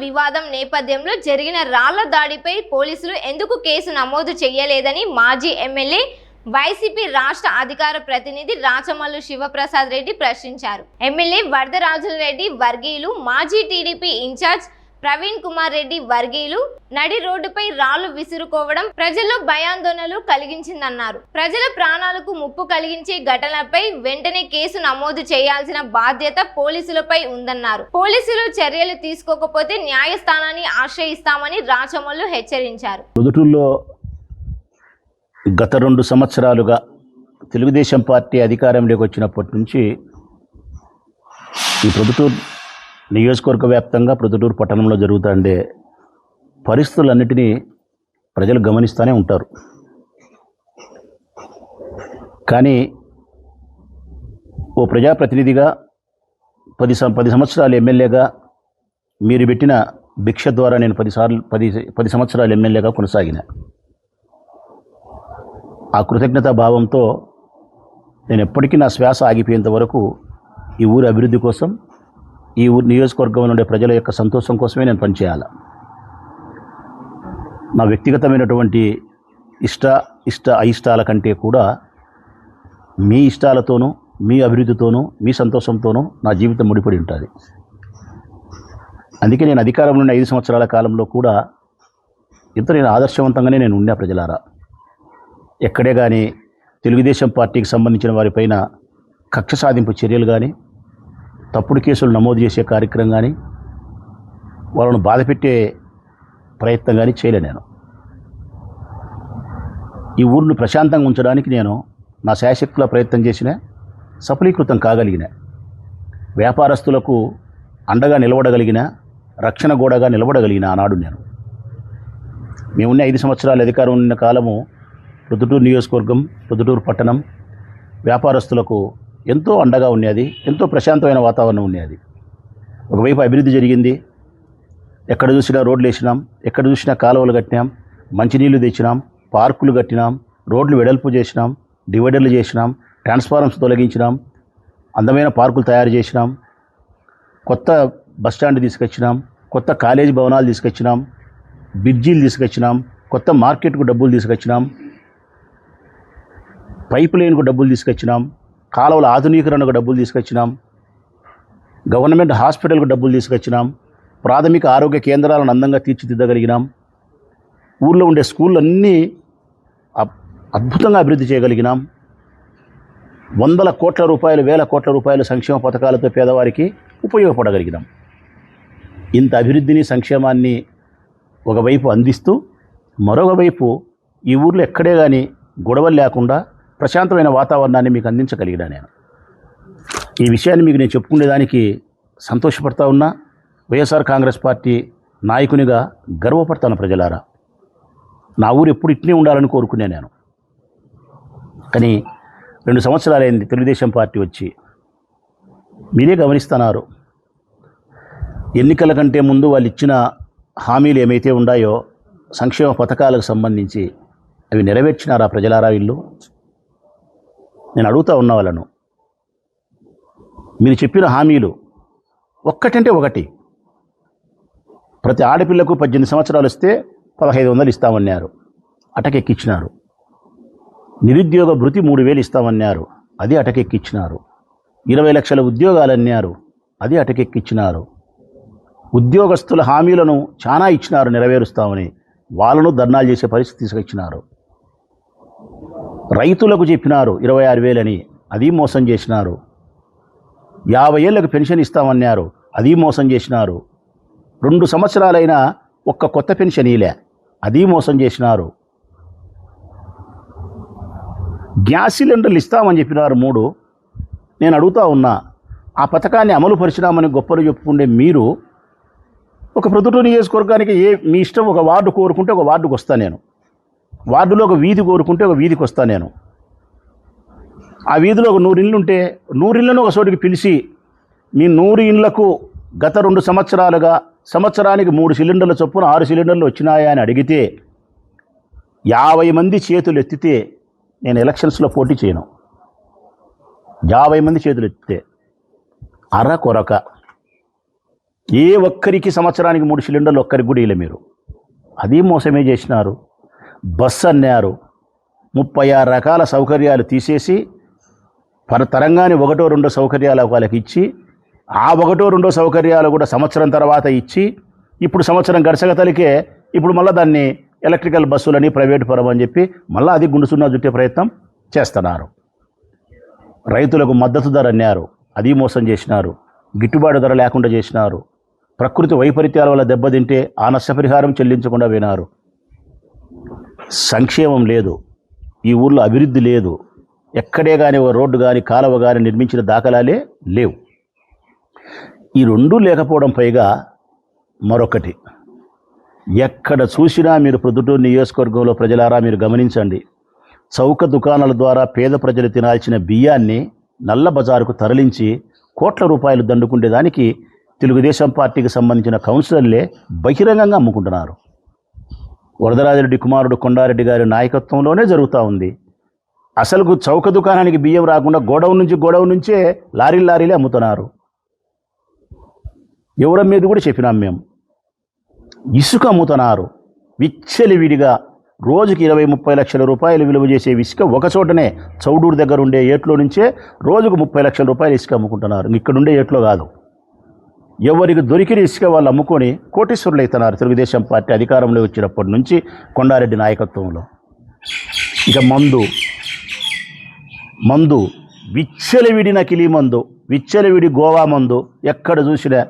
వివాదం నేపథ్యంలో జరిగిన రాళ్ల దాడిపై పోలీసులు ఎందుకు కేసు నమోదు చేయలేదని మాజీ ఎమ్మెల్యే వైసీపీ రాష్ట్ర అధికార ప్రతినిధి రాచమల్లు శివప్రసాద్ రెడ్డి ప్రశ్నించారు. ఎమ్మెల్యే వరదరాజుల రెడ్డి వర్గీయులు, మాజీ టీడీపీ ఇన్ఛార్జ్ ప్రవీణ్ కుమార్ రెడ్డి వర్గీయులు నడి రోడ్డుపై రాళ్లు విసురుకోవడం ప్రజల్లో భయాందోళనలు కలిగించిందన్నారు. ప్రజల ప్రాణాలకు ముప్పు కలిగించే ఘటనలపై వెంటనే కేసు నమోదు చేయాల్సిన బాధ్యత పోలీసులపై ఉందన్నారు. పోలీసులు చర్యలు తీసుకోకపోతే న్యాయస్థానాన్ని ఆశ్రయిస్తామని రాచమల్లు హెచ్చరించారు. గత 2 సంవత్సరాలుగా తెలుగుదేశం పార్టీ అధికారంలోకి వచ్చినప్పటి నుంచి ఈ ప్రొద్దుటూరు నియోజకవర్గ వ్యాప్తంగా ప్రొద్దుటూరు పట్టణంలో జరుగుతుండే పరిస్థితులన్నిటినీ ప్రజలు గమనిస్తూనే ఉంటారు. కానీ ఓ ప్రజాప్రతినిధిగా 10 సంవత్సరాలు ఎమ్మెల్యేగా మీరు పెట్టిన భిక్ష ద్వారా నేను 10 సంవత్సరాలు ఎమ్మెల్యేగా కొనసాగిన ఆ కృతజ్ఞతా భావంతో నేను ఎప్పటికీ నా శ్వాస ఆగిపోయేంత వరకు ఈ ఊరి అభివృద్ధి కోసం, ఈ ఊరి నియోజకవర్గంలో ఉండే ప్రజల యొక్క సంతోషం కోసమే నేను పనిచేయాలి. నా వ్యక్తిగతమైనటువంటి అయిష్టాల కంటే కూడా మీ ఇష్టాలతోనూ, మీ అభివృద్ధితోనూ, మీ సంతోషంతోనూ నా జీవితం ముడిపడి ఉంటుంది. అందుకే నేను అధికారంలో ఉన్న 5 సంవత్సరాల కాలంలో కూడా నేను ఆదర్శవంతంగానే నేను ఉన్నా. ప్రజలారా, ఎక్కడే కానీ తెలుగుదేశం పార్టీకి సంబంధించిన వారిపైన కక్ష సాధింపు చర్యలు కానీ, తప్పుడు కేసులు నమోదు చేసే కార్యక్రమం కానీ, వాళ్ళను బాధపెట్టే ప్రయత్నం కానీ చేయలే. నేను ఈ ఊరిని ప్రశాంతంగా ఉంచడానికి నేను నా శాయశక్తుల ప్రయత్నం చేసిన, సఫలీకృతం కాగలిగిన, వ్యాపారస్తులకు అండగా నిలబడగలిగిన, రక్షణ గోడగా నిలబడగలిగిన ఆనాడు నేను. మేమున్న 5 సంవత్సరాల అధికారం ఉన్న కాలము ప్రొద్దుటూరు నియోజకవర్గం, ప్రొద్దుటూరు పట్టణం వ్యాపారస్తులకు ఎంతో అండగా ఉండేది, ఎంతో ప్రశాంతమైన వాతావరణం ఉండేది. ఒకవైపు అభివృద్ధి జరిగింది, ఎక్కడ చూసినా రోడ్లు వేసినాం, ఎక్కడ చూసినా కాలువలు కట్టినాం, మంచినీళ్ళు తెచ్చినాం, పార్కులు కట్టినాం, రోడ్లు వెడల్పు చేసినాం, డివైడర్లు చేసినాం, ట్రాన్స్ఫార్మర్స్ తొలగించినాం, అందమైన పార్కులు తయారు చేసినాం, కొత్త బస్టాండ్ తీసుకొచ్చినాం, కొత్త కాలేజీ భవనాలు తీసుకొచ్చినాం, బ్రిడ్జీలు తీసుకొచ్చినాం, కొత్త మార్కెట్కు డబ్బులు తీసుకొచ్చినాం, పైప్ లైన్కు డబ్బులు తీసుకొచ్చినాం, కాలువల ఆధునీకరణకు డబ్బులు తీసుకొచ్చినాం, గవర్నమెంట్ హాస్పిటల్కు డబ్బులు తీసుకొచ్చినాం, ప్రాథమిక ఆరోగ్య కేంద్రాలను అందంగా తీర్చిదిద్దగలిగినాం, ఊళ్ళో ఉండే స్కూళ్ళు అన్నీ అద్భుతంగా అభివృద్ధి చేయగలిగినాం, 100 కోట్ల రూపాయలు, 1000 కోట్ల రూపాయలు సంక్షేమ పథకాలతో పేదవారికి ఉపయోగపడగలిగినాం. ఇంత అభివృద్ధిని, సంక్షేమాన్ని ఒకవైపు అందిస్తూ, మరొక వైపు ఈ ఊర్లో ఎక్కడే కానీ గొడవలు లేకుండా ప్రశాంతమైన వాతావరణాన్ని మీకు అందించగలిగినా నేను. ఈ విషయాన్ని మీకు నేను చెప్పుకునేదానికి సంతోషపడతా ఉన్నా. వైఎస్ఆర్ కాంగ్రెస్ పార్టీ నాయకునిగా గర్వపడతాను. ప్రజలారా, నా ఊరు ఎప్పుడు ఇట్నే ఉండాలని కోరుకునే నేను. కానీ 2 సంవత్సరాలైంది తెలుగుదేశం పార్టీ వచ్చి. మీరే గమనిస్తున్నారు, ఎన్నికల కంటే ముందు వాళ్ళు ఇచ్చిన హామీలు ఏమైతే ఉన్నాయో సంక్షేమ పథకాలకు సంబంధించి అవి నెరవేర్చినారా ప్రజలారా? వీళ్ళు నేను అడుగుతూ ఉన్న వాళ్ళను, మీరు చెప్పిన హామీలు ఒక్కటంటే ఒకటి. ప్రతి ఆడపిల్లకు 18 సంవత్సరాలు వస్తే 1500 ఇస్తామన్నారు, అటకెక్కించినారు. నిరుద్యోగ భృతి 3000 ఇస్తామన్నారు, అది అటకెక్కించినారు. 20 లక్షల ఉద్యోగాలన్నారు, అది అటకెక్కించినారు. ఉద్యోగస్తుల హామీలను చాలా ఇచ్చినారు నెరవేరుస్తామని, వాళ్ళను ధర్నాలు చేసే పరిస్థితి తీసుకొచ్చినారు. రైతులకు చెప్పినారు 26,000 అని, అది మోసం చేసినారు. 50 ఏళ్ళకు పెన్షన్ ఇస్తామన్నారు, అది మోసం చేసినారు. 2 సంవత్సరాలైనా ఒక్క కొత్త పెన్షన్ ఇలే, అది మోసం చేసినారు. గ్యాస్ సిలిండర్లు ఇస్తామని చెప్పినారు 3. నేను అడుగుతా ఉన్నా, ఆ పథకాన్ని అమలు పరిచినామని గొప్పలు చెప్పుకుంటే మీరు ఒక ప్రొద్దుటూరు నియోజకవర్గానికి మీ ఇష్టం, ఒక వార్డు కోరుకుంటే ఒక వార్డుకు వస్తాను నేను, వార్డులో ఒక వీధి కోరుకుంటే ఒక వీధికి వస్తాను నేను. ఆ వీధిలో ఒక 100 ఇళ్ళు ఉంటే 100 ఇళ్లను ఒక చోటికి పిలిచి మీ 100 ఇళ్లకు గత 2 సంవత్సరాలుగా సంవత్సరానికి 3 సిలిండర్ల చొప్పున 6 సిలిండర్లు వచ్చినాయా అని అడిగితే 50 మంది చేతులు ఎత్తితే నేను ఎలక్షన్స్లో పోటీ చేయను. 50 మంది చేతులు ఎత్తితే అర కొరక ఏ ఒక్కరికి సంవత్సరానికి 3 సిలిండర్లు ఒక్కరికి కూడా ఇలే మీరు. అది మోసమే చేసినారు. బస్సు అన్నారు, 36 రకాల సౌకర్యాలు తీసేసి తరంగానే 1, 2 సౌకర్యాలు వాళ్ళకి ఇచ్చి, ఆ 1, 2 సౌకర్యాలు కూడా సంవత్సరం తర్వాత ఇచ్చి, ఇప్పుడు సంవత్సరం గడచగతలికే ఇప్పుడు మళ్ళీ దాన్ని ఎలక్ట్రికల్ బస్సులని ప్రైవేటు పరం అని చెప్పి మళ్ళీ అది గుండుసున్నా చుట్టే ప్రయత్నం చేస్తున్నారు. రైతులకు మద్దతు ధర అన్నారు, అది మోసం చేసినారు. గిట్టుబాటు ధర లేకుండా చేసినారు. ప్రకృతి వైపరీత్యాల వల్ల దెబ్బతింటే ఆ నష్టపరిహారం చెల్లించకుండా పోయినారు. సంక్షేమం లేదు, ఈ ఊర్లో అభివృద్ధి లేదు. ఎక్కడే కానీ ఒక రోడ్డు కానీ కాలువ కానీ నిర్మించిన దాఖలాలే లేవు. ఈ రెండూ లేకపోవడం పైగా మరొకటి, ఎక్కడ చూసినా మీరు ప్రొద్దుటూరు నియోజకవర్గంలో ప్రజలారా మీరు గమనించండి, చౌక దుకాణాల ద్వారా పేద ప్రజలు తినాల్సిన బియ్యాన్ని నల్ల బజారుకు తరలించి కోట్ల రూపాయలు దండుకుండేదానికి తెలుగుదేశం పార్టీకి సంబంధించిన కౌన్సిలర్లే బహిరంగంగా అమ్ముకుంటున్నారు. వరదరాజిరెడ్డి కుమారుడు కొండారెడ్డి గారి నాయకత్వంలోనే జరుగుతూ ఉంది. అసలు చౌక దుకాణానికి బియ్యం రాకుండా గోడౌన్ నుంచే లారీలే అమ్ముతున్నారు. ఎవరి మీద కూడా చెప్పినాం మేము. ఇసుక అమ్ముతున్నారు విచ్చలివిడిగా. రోజుకి 20-30 లక్షల రూపాయలు విలువ చేసే ఇసుక ఒక చోటనే చౌడూరు దగ్గర ఉండే ఏట్లో నుంచే రోజుకు 30 లక్షల రూపాయలు ఇసుక అమ్ముకుంటున్నారు. ఇక్కడుండే ఏట్లో కాదు. ఎవరికి దొరికిన ఇసుక వాళ్ళు అమ్ముకొని కోటీశ్వరులు అవుతున్నారు తెలుగుదేశం పార్టీ అధికారంలో వచ్చినప్పటి నుంచి కొండారెడ్డి నాయకత్వంలో. ఇక మందు విచ్చలవిడి నకిలీ మందు, విచ్చలవిడి గోవా మందు. ఎక్కడ చూసినా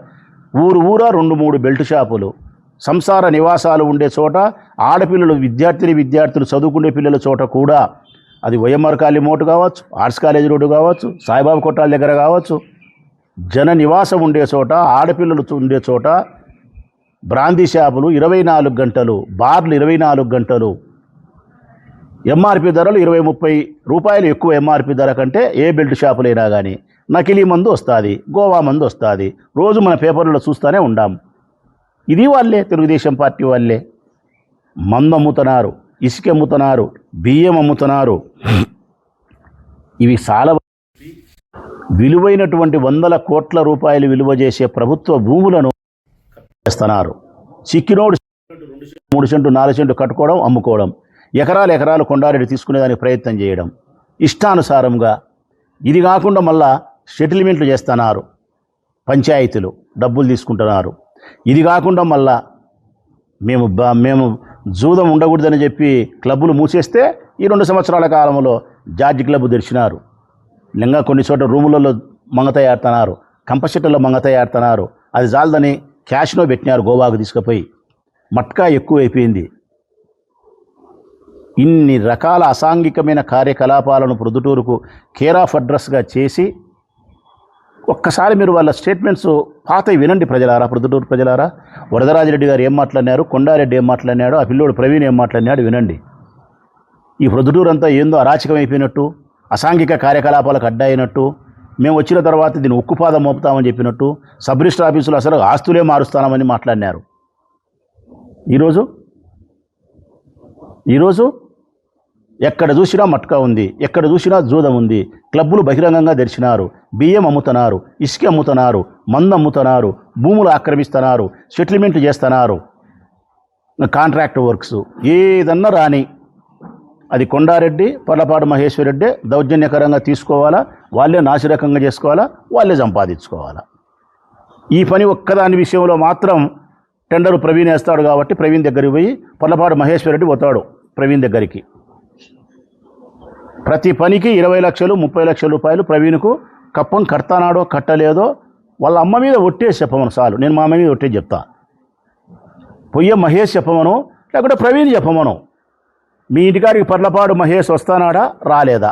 ఊరా 2-3 బెల్ట్ షాపులు, సంసార నివాసాలు ఉండే చోట, ఆడపిల్లలు విద్యార్థులు చదువుకునే పిల్లల చోట కూడా, అది వైఎంఆర్ కాలనీ మోటు కావచ్చు, ఆర్ట్స్ కాలేజీ రోడ్డు కావచ్చు, సాయిబాబా కొట్టాల దగ్గర కావచ్చు, జన నివాసం ఉండే చోట, ఆడపిల్లలు ఉండే చోట బ్రాందీ షాపులు 24 గంటలు, బార్లు 24 గంటలు. ఎంఆర్పి ధరలు 20-30 రూపాయలు ఎక్కువ ఎంఆర్పి ధర కంటే ఏ బెల్ట్ షాపులైనా కానీ నకిలీ మందు వస్తుంది, గోవా మందు వస్తుంది. రోజు మన పేపర్లలో చూస్తూనే ఉండాం. ఇది వాళ్ళే, తెలుగుదేశం పార్టీ వాళ్ళే. మందు అమ్ముతున్నారు, ఇసుక అమ్ముతున్నారు, బియ్యం అమ్ముతున్నారు. ఇవి చాలా విలువైనటువంటి 100 కోట్ల రూపాయలు విలువ చేసే ప్రభుత్వ భూములను చేస్తున్నారు. చిక్కినోడు 3 సెంటు 4 సెంటు కట్టుకోవడం, అమ్ముకోవడం, ఎకరాలు కొండారెడ్డి తీసుకునేదానికి ప్రయత్నం చేయడం ఇష్టానుసారంగా. ఇది కాకుండా మళ్ళా సెటిల్మెంట్లు చేస్తున్నారు, పంచాయతీలు డబ్బులు తీసుకుంటున్నారు. ఇది కాకుండా మళ్ళా మేము జూదం ఉండకూడదని చెప్పి క్లబ్బులు మూసేస్తే ఈ 2 సంవత్సరాల కాలంలో జార్జి క్లబ్ తెరిచినారు. ఇంకా కొన్ని చోట రూములలో మంగతయాడుతున్నారు, కంపచెట్లలో మంగతయాడుతున్నారు. అది జాలదని క్యాష్నో పెట్టినారు గోవాకు తీసుకుపోయి. మట్కా ఎక్కువైపోయింది. ఇన్ని రకాల అసాంఘికమైన కార్యకలాపాలను ప్రొద్దుటూరుకు కేర్ ఆఫ్ అడ్రస్గా చేసి, ఒక్కసారి మీరు వాళ్ళ స్టేట్మెంట్స్ పాతవి వినండి ప్రజలారా, ప్రొద్దుటూరు ప్రజలారా. వరదరాజిరెడ్డి గారు ఏం మాట్లాడినారు, కొండారెడ్డి ఏం మాట్లాడినాడు, ఆ పిల్లోడు ప్రవీణ్ ఏం మాట్లాడినాడు వినండి. ఈ ప్రొద్దుటూరు అంతా ఏందో అరాచకమైపోయినట్టు, అసాంఘిక కార్యకలాపాలకు అడ్డయినట్టు, మేము వచ్చిన తర్వాత దీన్ని ఉక్కుపాదం మోపుతామని చెప్పినట్టు, సబ్ రిజిస్టర్ ఆఫీసులు అసలు ఆస్తులే మారుస్తామని మాట్లాడినారు. ఈరోజు ఎక్కడ చూసినా మట్కా ఉంది, ఎక్కడ చూసినా జూదం ఉంది. క్లబ్బులు బహిరంగంగా తెరిచినారు. బియ్యం అమ్ముతున్నారు, ఇసుక అమ్ముతున్నారు, మందు అమ్ముతున్నారు, భూములు ఆక్రమిస్తున్నారు, సెటిల్మెంట్ చేస్తున్నారు, కాంట్రాక్ట్ వర్క్స్. ఏదన్నా రాని అది కొండారెడ్డి, పర్లపాడు మహేశ్వరరెడ్డి దౌర్జన్యకరంగా తీసుకోవాలా, వాళ్ళే నాసిరకంగా చేసుకోవాలా, వాళ్ళే సంపాదించుకోవాలా. ఈ పని ఒక్కదాని విషయంలో మాత్రం టెండరు ప్రవీణ్ వేస్తాడు కాబట్టి ప్రవీణ్ దగ్గరికి పోయి పర్లపాడు మహేశ్వరరెడ్డి పోతాడు ప్రవీణ్ దగ్గరికి. ప్రతి పనికి 20 లక్షలు 30 లక్షల రూపాయలు ప్రవీణ్కు కప్పం కడతానాడో కట్టలేదో వాళ్ళ అమ్మ మీద ఒట్టేసి చెప్పమను చాలు. నేను మా అమ్మ మీద ఒట్టేసి చెప్తా. పొయ్య మహేష్ చెప్పమను, లేకుంటే ప్రవీణ్ చెప్పమను. మీ ఇంటికాడికి పర్లపాడు మహేష్ వస్తానాడా రాలేదా?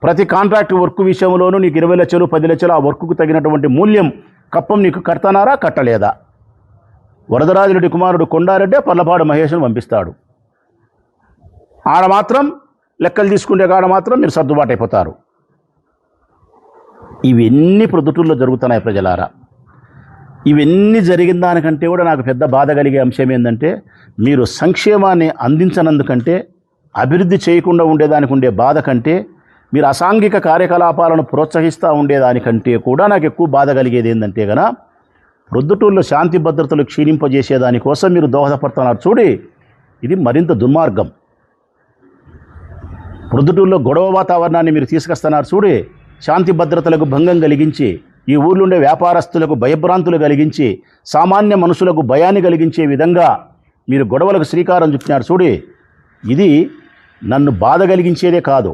ప్రతి కాంట్రాక్ట్ వర్క్ విషయంలోనూ నీకు 20 లక్షలు 10 లక్షలు ఆ వర్క్కు తగినటువంటి మూల్యం కప్పం నీకు కడతానారా కట్టలేదా? వరదరాజిరెడ్డి కుమారుడు కొండారెడ్డి పర్లపాడు మహేష్ను పంపిస్తాడు. ఆడ మాత్రం లెక్కలు తీసుకునే కాడ మాత్రం మీరు సర్దుబాటు అయిపోతారు. ఇవన్నీ ప్రొద్దుటూరులో జరుగుతున్నాయి ప్రజలారా. ఇవన్నీ జరిగిన దానికంటే కూడా నాకు పెద్ద బాధ కలిగే అంశం ఏంటంటే, మీరు సంక్షేమాన్ని అందించనందుకంటే, అభివృద్ధి చేయకుండా ఉండేదానికి ఉండే బాధ కంటే, మీరు అసాంఘిక కార్యకలాపాలను ప్రోత్సహిస్తూ ఉండేదానికంటే కూడా నాకు ఎక్కువ బాధ కలిగేది ఏంటంటే కనుక, ప్రొద్దుటూరులో శాంతి భద్రతలు క్షీణింపజేసేదానికోసం మీరు దోహదపడుతున్నారు చూడి, ఇది మరింత దుర్మార్గం. ప్రొద్దుటూరులో గొడవ వాతావరణాన్ని మీరు తీసుకొస్తున్నారు చూడి, శాంతి భద్రతలకు భంగం కలిగించి, ఈ ఊర్లో ఉండే వ్యాపారస్తులకు భయభ్రాంతులు కలిగించి, సామాన్య మనుషులకు భయాన్ని కలిగించే విధంగా మీరు గొడవలకు శ్రీకారం చుట్టినారు చూడి, ఇది నన్ను బాధ కలిగించేదే కాదు,